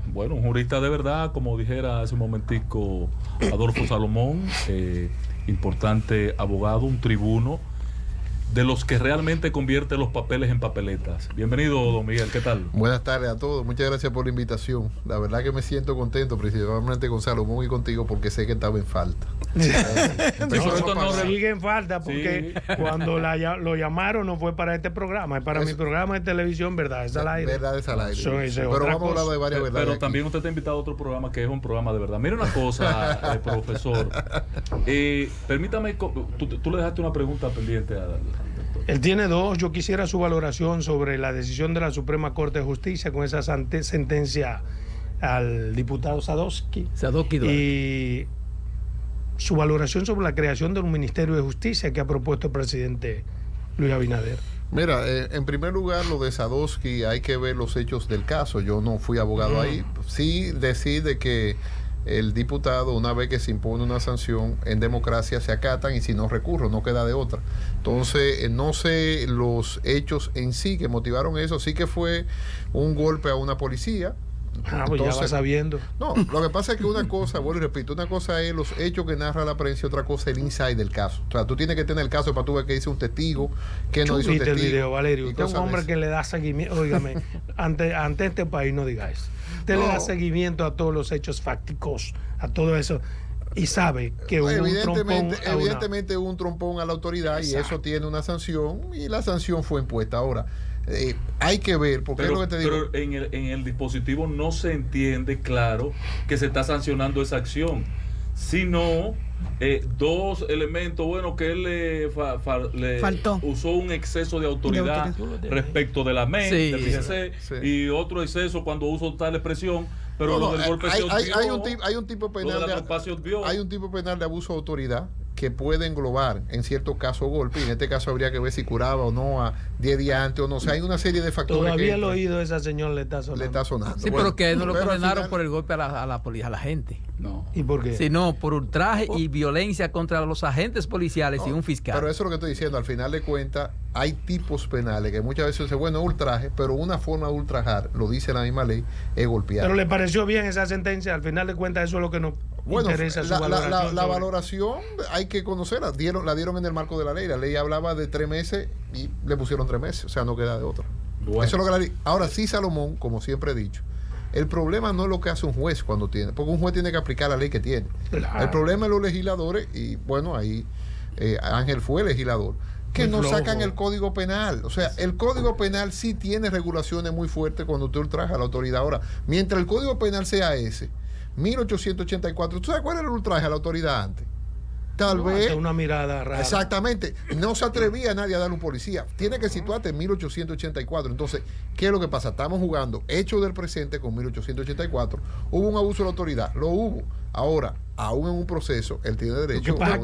Bueno, un jurista de verdad, como dijera hace un momentico Adolfo Salomón, importante abogado, un tribuno, de los que realmente convierte los papeles en papeletas. Bienvenido, don Miguel, ¿qué tal? Buenas tardes a todos, muchas gracias por la invitación. La verdad que me siento contento, principalmente con Salomón y contigo, porque sé que estaba en falta. Sigue en falta, porque sí, cuando lo llamaron no fue para este programa, es para mi programa de televisión, Verdades al Aire. Verdades al Aire. Pero vamos a hablar de varias verdades. Pero aquí también usted está invitado a otro programa que es un programa de verdad. Mira una cosa, profesor. Permítame, tú le dejaste una pregunta pendiente al doctor. Él tiene dos. Yo quisiera su valoración sobre la decisión de la Suprema Corte de Justicia con esa sentencia al diputado Sadowski. Y su valoración sobre la creación de un Ministerio de Justicia que ha propuesto el presidente Luis Abinader. Mira, en primer lugar, lo de Sadowski, hay que ver los hechos del caso. Yo no fui abogado ahí. Sí decide que el diputado, una vez que se impone una sanción, en democracia se acatan y si no recurro, no queda de otra. Entonces, no sé los hechos en sí que motivaron eso. Sí que fue un golpe a una policía. Pues ya vas sabiendo. No, lo que pasa es que una cosa, vuelvo y repito, una cosa es los hechos que narra la prensa y otra cosa es el inside del caso. O sea, tú tienes que tener el caso para tú ver qué dice un testigo, qué no dice un testigo. El video, Valerio. Usted es un hombre que le da seguimiento. Óigame, ante este país no digáis. Usted le da seguimiento a todos los hechos fácticos, a todo eso. Y sabe que hubo evidentemente hubo un trompón a la autoridad. Exacto. Y eso tiene una sanción y la sanción fue impuesta. Ahora, hay que ver, porque es lo que te digo. Pero en el dispositivo no se entiende claro que se está sancionando esa acción, sino dos elementos, bueno, que él le usó un exceso de autoridad respecto de la mente, fíjese, y otro exceso cuando usó tal expresión. Pero lo del golpe hay un tipo penal de abuso de autoridad que puede englobar en ciertos casos golpe, y en este caso habría que ver si curaba o no a 10 días antes o no. O sea, hay una serie de factores. Todavía el oído de esa señora le está sonando. Sí, bueno, pero que no lo condenaron por el golpe a la gente. No. ¿Y por qué? Sino por ultraje y violencia contra los agentes policiales y un fiscal. Pero eso es lo que estoy diciendo. Al final de cuentas, hay tipos penales que muchas veces dicen, bueno, ultraje, pero una forma de ultrajar, lo dice la misma ley, es golpear. Pero le pareció bien esa sentencia. Al final de cuentas, eso es lo que nos interesa. La valoración hay que conocerla. La dieron en el marco de la ley. La ley hablaba de 3 meses y le pusieron 3 meses. O sea, no queda de otra. Bueno. Eso es lo que la ley. Ahora sí, Salomón, como siempre he dicho, el problema no es lo que hace un juez cuando tiene, porque un juez tiene que aplicar la ley que tiene. Claro. El problema es los legisladores, y bueno, ahí Ángel fue legislador, que no sacan el Código Penal. O sea, el Código Penal sí tiene regulaciones muy fuertes cuando usted ultraja a la autoridad. Ahora, mientras el Código Penal sea ese, 1884, ¿tú sabes cuál era el ultraje a la autoridad antes? Tal vez una mirada rara. Exactamente. No se atrevía nadie a darle un policía. Tiene que situarte en 1884. Entonces, ¿qué es lo que pasa? Estamos jugando hecho del presente con 1884. Hubo un abuso de la autoridad. Lo hubo. Ahora, aún en un proceso, él tiene derecho a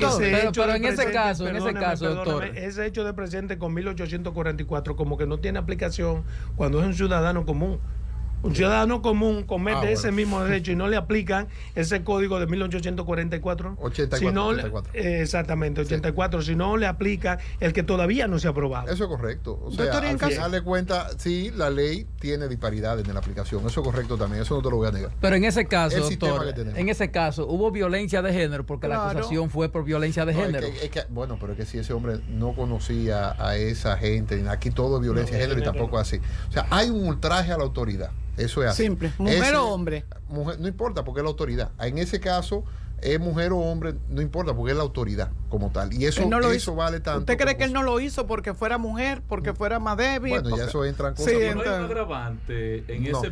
pero en ese caso, doctor. Ese hecho de presente con 1844 como que no tiene aplicación cuando es un ciudadano común. Un ciudadano común comete ese mismo derecho y no le aplican ese código de 1844. 84. Exactamente, 84. Sí. Si no le aplica el que todavía no se ha aprobado. Eso es correcto. O sea, al final de cuentas, sí, la ley tiene disparidades en la aplicación. Eso es correcto también. Eso no te lo voy a negar. Pero en ese caso, doctor, en ese caso, hubo violencia de género porque la acusación fue por violencia de género. Bueno, pero es que si ese hombre no conocía a esa gente, aquí todo es violencia de género y tampoco es así. O sea, hay un ultraje a la autoridad. Eso es así. Simple. ¿Mujer o hombre? Mujer, no importa porque es la autoridad. En ese caso, es mujer o hombre, no importa porque es la autoridad como tal. Y eso vale tanto. ¿Usted cree que él no lo hizo porque fuera mujer, porque fuera más débil? Bueno, ya eso entra en cosas. Sí, no hay un agravante en ese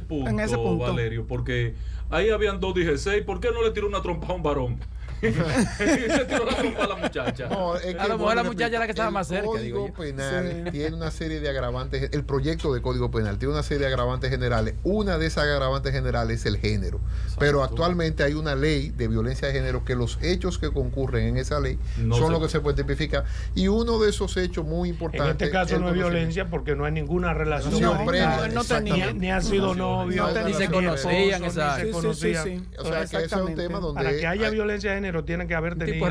punto, Valerio, porque ahí habían 2 16. ¿Por qué no le tiró una trompa a un varón? Se tiró la trompa a la muchacha. No, es que, a lo mejor la muchacha la que estaba más cerca. El Código Penal tiene una serie de agravantes. El proyecto de Código Penal tiene una serie de agravantes generales. Una de esas agravantes generales es el género. Exacto. Pero actualmente hay una ley de violencia de género que los hechos que concurren en esa ley son los que se pueden tipificar. Y uno de esos hechos muy importantes. En este caso no es violencia porque no hay ninguna relación. No tenía. Ni ha sido novio. Ni se conocían. O sea, que ese es un tema donde. Para que haya violencia de género tiene que haber tenido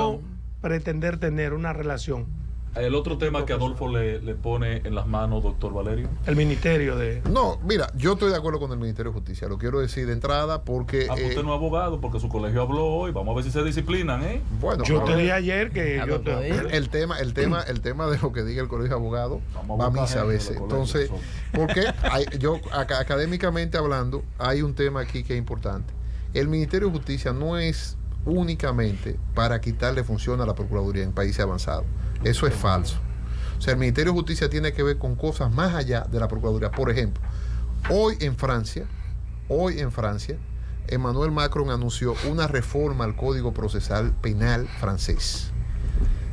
o pretender tener una relación El otro tema que Adolfo le pone en las manos, doctor Valerio. El Ministerio de... No, mira, yo estoy de acuerdo con el Ministerio de Justicia, lo quiero decir de entrada porque... Usted no es abogado, porque su colegio habló hoy, vamos a ver si se disciplinan, ¿eh? Bueno, yo te dije ayer que yo el tema de lo que diga el colegio de abogados va a misa a veces. Entonces, porque académicamente hablando, hay un tema aquí que es importante. El Ministerio de Justicia no es únicamente para quitarle función a la Procuraduría en países avanzados. Eso es falso. O sea, el Ministerio de Justicia tiene que ver con cosas más allá de la Procuraduría. Por ejemplo, hoy en Francia, Emmanuel Macron anunció una reforma al Código Procesal Penal francés.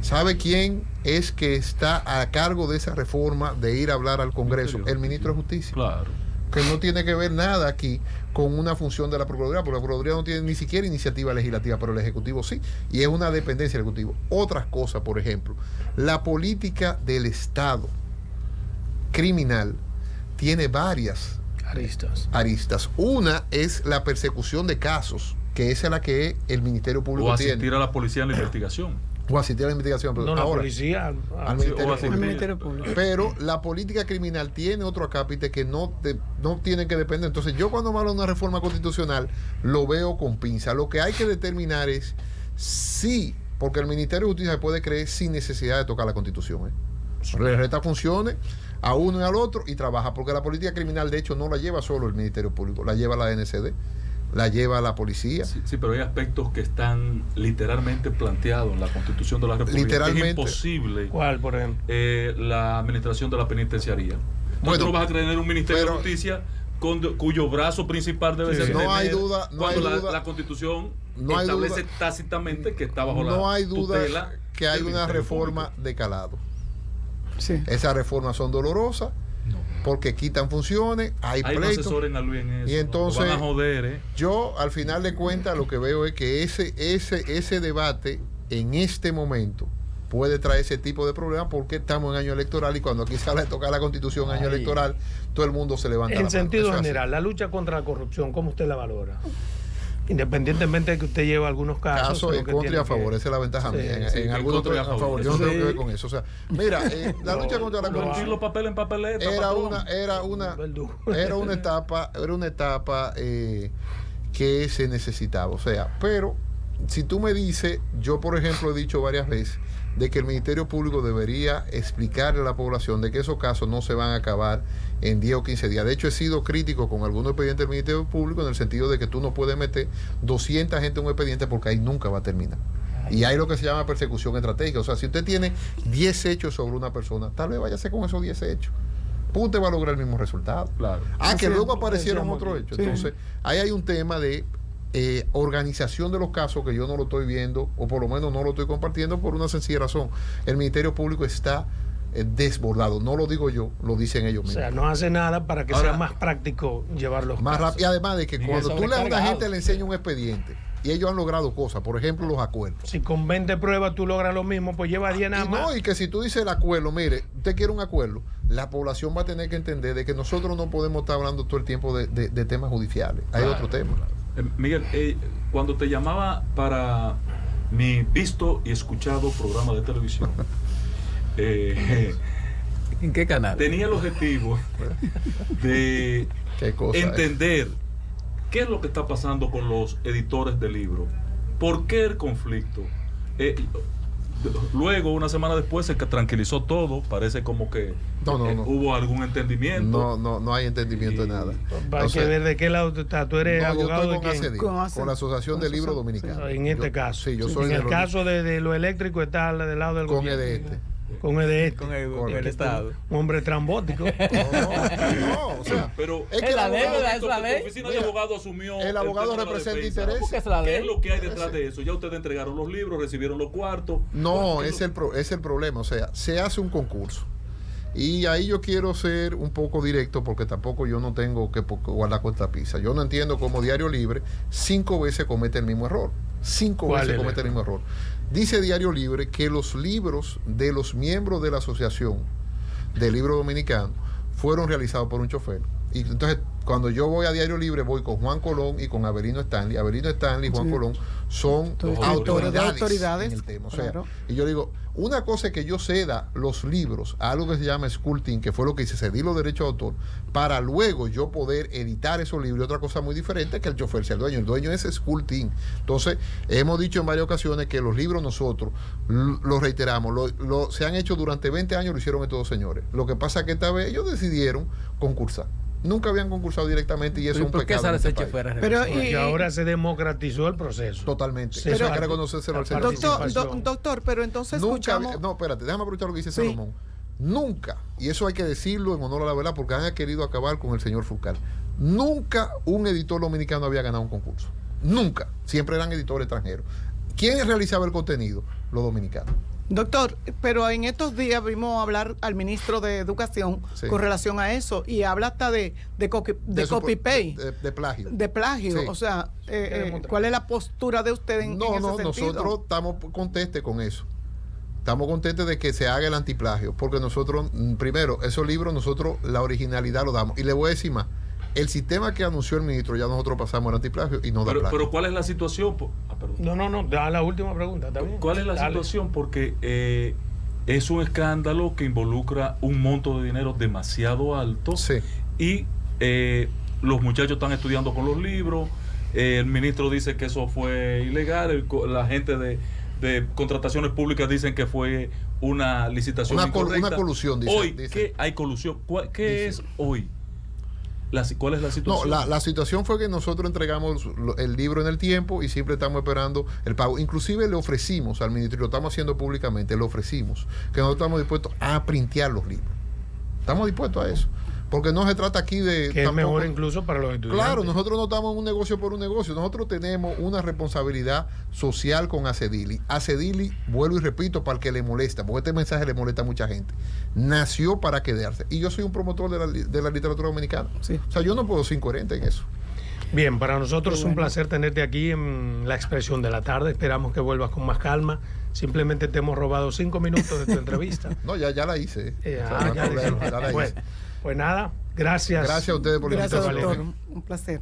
¿Sabe quién es que está a cargo de esa reforma de ir a hablar al Congreso? El ministro de Justicia. Claro. Que no tiene que ver nada aquí con una función de la Procuraduría, porque la Procuraduría no tiene ni siquiera iniciativa legislativa, pero el Ejecutivo sí, y es una dependencia del Ejecutivo. Otras cosas, por ejemplo, la política del Estado criminal tiene varias aristas. Una es la persecución de casos, que esa es la que el Ministerio Público tiene. O asistir a la policía en la investigación. O asistir a la investigación. Pero no, ahora, la policía al Ministerio Público. Pero la política criminal tiene otro acápite que no tiene que depender. Entonces, yo cuando me hablo de una reforma constitucional, lo veo con pinza. Lo que hay que determinar es si, porque el Ministerio de Justicia se puede creer sin necesidad de tocar la Constitución. Le resta funciones a uno y al otro y trabaja, porque la política criminal, de hecho, no la lleva solo el Ministerio Público, la lleva la NCD. La lleva la policía. Sí, pero hay aspectos que están literalmente planteados en la Constitución de la República. Literalmente. Es imposible. ¿Cuál, por ejemplo? La administración de la penitenciaría. Bueno, tú no vas a tener un Ministerio de Justicia cuyo brazo principal debe ser no hay duda, la Constitución establece tácitamente que está bajo no hay duda tutela que hay una reforma de calado. Sí. Esas reformas son dolorosas. Porque quitan funciones, hay pleitos. Y entonces, van a joder, yo al final de cuentas lo que veo es que ese debate en este momento puede traer ese tipo de problemas porque estamos en año electoral y cuando aquí se habla de tocar la Constitución en año electoral, todo el mundo se levanta. En sentido general, la lucha contra la corrupción, ¿cómo usted la valora? Independientemente de que usted lleve algunos casos en contra y a favor, esa es la ventaja mía. En algunos otros a favor, yo no tengo que ver con eso. O sea, mira, la lucha contra la corrupción los papeles en papeleta era una etapa que se necesitaba. O sea, pero si tú me dices, yo por ejemplo he dicho varias veces de que el Ministerio Público debería explicarle a la población de que esos casos no se van a acabar en 10 o 15 días. De hecho, he sido crítico con algunos expedientes del Ministerio Público en el sentido de que tú no puedes meter 200 gente en un expediente porque ahí nunca va a terminar. Y hay lo que se llama persecución estratégica. O sea, si usted tiene 10 hechos sobre una persona, tal vez váyase con esos 10 hechos. Usted va a lograr el mismo resultado. Claro. Que luego aparecieron otros hechos. Sí. Entonces, ahí hay un tema de organización de los casos que yo no lo estoy viendo, o por lo menos no lo estoy compartiendo por una sencilla razón. El Ministerio Público está desbordado, no lo digo yo, lo dicen ellos mismos. O sea, no hace nada para que sea más práctico llevarlos más rápido. Y además de que cuando tú le a una gente le enseñas un expediente y ellos han logrado cosas, por ejemplo los acuerdos. Si con 20 pruebas tú logras lo mismo, pues lleva 10 nada más. No, y que si tú dices el acuerdo, mire, usted quiere un acuerdo, la población va a tener que entender de que nosotros no podemos estar hablando todo el tiempo de temas judiciales. Hay otro tema. Miguel, cuando te llamaba para mi visto y escuchado programa de televisión, ¿en qué canal? Tenía el objetivo de entender qué es lo que está pasando con los editores de libros, por qué el conflicto. Luego, una semana después, se tranquilizó todo. Parece como que hubo algún entendimiento. No hay entendimiento de nada. Hay que ver de qué lado tú estás. ¿Tú eres abogado de quién? Con la Asociación de Libros Dominicanos. En este caso. Sí, yo soy en el caso de lo eléctrico está del lado del gobierno. Con el Estado. Un hombre trambótico. No, o sea, pero es que la oficina de abogado asumió. El abogado representa intereses. ¿Qué es lo que hay detrás de eso? Ya ustedes entregaron los libros, recibieron los cuartos. No, es el problema. O sea, se hace un concurso. Y ahí yo quiero ser un poco directo porque tampoco yo no tengo que guardar cuenta pizza. Yo no entiendo cómo Diario Libre 5 veces comete el mismo error. 5 veces comete el mismo error. Dice Diario Libre que los libros de los miembros de la Asociación del Libro Dominicano fueron realizados por un chofer. Y entonces, cuando yo voy a Diario Libre, voy con Juan Colón y con Avelino Stanley. Avelino Stanley y Juan Colón son autoridades en el tema. O sea, claro. Y yo digo, una cosa es que yo ceda los libros a algo que se llama School Team, que fue lo que hice, cedí los derechos de autor, para luego yo poder editar esos libros. Y otra cosa muy diferente es que el chofer sea el dueño. El dueño es School Team. Entonces, hemos dicho en varias ocasiones que los libros nosotros, los reiteramos, se han hecho durante 20 años, lo hicieron estos dos señores. Lo que pasa es que esta vez ellos decidieron concursar. Nunca habían concursado directamente y eso es un pecado. Pero y ahora se democratizó el proceso. Totalmente. Pero, eso hay que reconocérselo al señor. Doctor, pero entonces nunca escuchamos... No, espérate, déjame aprovechar lo que dice Salomón. Nunca, y eso hay que decirlo en honor a la verdad, porque han querido acabar con el señor Fulcar. Nunca un editor dominicano había ganado un concurso. Nunca. Siempre eran editores extranjeros. ¿Quién realizaba el contenido? Los dominicanos. Doctor, pero en estos días vimos hablar al ministro de Educación con relación a eso y habla hasta de copy-paste. De plagio. De plagio. Sí. O sea, ¿cuál es la postura de usted en ese sentido? Nosotros estamos contestes con eso. Estamos contentes de que se haga el antiplagio, porque nosotros, primero, esos libros, nosotros la originalidad lo damos. Y le voy a decir más. El sistema que anunció el ministro, ya nosotros pasamos al antiplagio y no da plagio. Pero ¿cuál es la situación? No, da la última pregunta también. ¿Cuál es la situación? Porque es un escándalo que involucra un monto de dinero demasiado alto y los muchachos están estudiando con los libros, el ministro dice que eso fue ilegal, la gente de contrataciones públicas dicen que fue una licitación incorrecta. Una colusión, dice. Hoy, ¿qué hay colusión? ¿Qué es hoy? ¿Cuál es la situación? No, la situación fue que nosotros entregamos el libro en el tiempo y siempre estamos esperando el pago. Inclusive le ofrecimos al ministerio, lo estamos haciendo públicamente, le ofrecimos que nosotros estamos dispuestos a printear los libros. Estamos dispuestos a eso. Porque no se trata aquí de... Que es mejor incluso para los estudiantes. Claro, nosotros no estamos en un negocio por un negocio. Nosotros tenemos una responsabilidad social con ACEDILI. ACEDILI, vuelvo y repito, para el que le molesta, porque este mensaje le molesta a mucha gente. Nació para quedarse. Y yo soy un promotor de la literatura dominicana. Sí. O sea, yo no puedo ser incoherente en eso. Bien, para nosotros es un placer tenerte aquí en La Expresión de la Tarde. Esperamos que vuelvas con más calma. Simplemente te hemos robado 5 minutos de tu entrevista. No, ya la hice. Ya la hice. Pues nada, gracias. Gracias a ustedes por la invitación. Gracias, doctor. Un placer.